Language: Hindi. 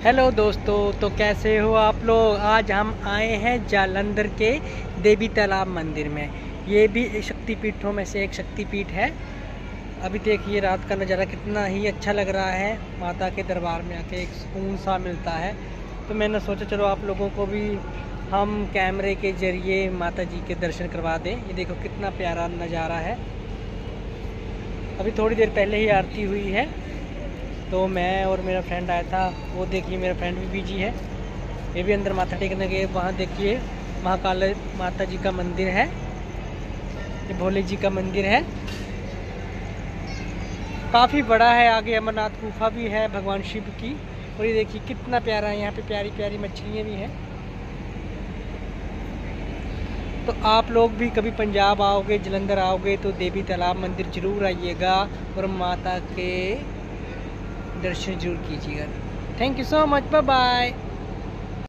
हेलो दोस्तों, तो कैसे हो आप लोग। आज हम आए हैं जालंधर के देवी तालाब मंदिर में। ये भी शक्तिपीठों में से एक शक्तिपीठ है। अभी देखिए रात का नज़ारा कितना ही अच्छा लग रहा है। माता के दरबार में आके एक सुकून सा मिलता है। तो मैंने सोचा चलो आप लोगों को भी हम कैमरे के ज़रिए माता जी के दर्शन करवा दें। ये देखो कितना प्यारा नज़ारा है। अभी थोड़ी देर पहले ही आरती हुई है, तो मैं और मेरा फ्रेंड आया था। वो देखिए मेरा फ्रेंड भी बिजी है, ये भी अंदर माथा टेकने गए। वहाँ देखिए महाकाल माता जी का मंदिर है, ये भोले जी का मंदिर है, काफ़ी बड़ा है। आगे अमरनाथ गुफा भी है भगवान शिव की। और ये देखिए कितना प्यारा है, यहाँ पे प्यारी प्यारी मछलियाँ भी हैं। तो आप लोग भी कभी पंजाब आओगे, जालंधर आओगे तो देवी तालाब मंदिर ज़रूर आइएगा और माता के दर्शन जरूर कीजिएगा। Thank you so much, bye bye.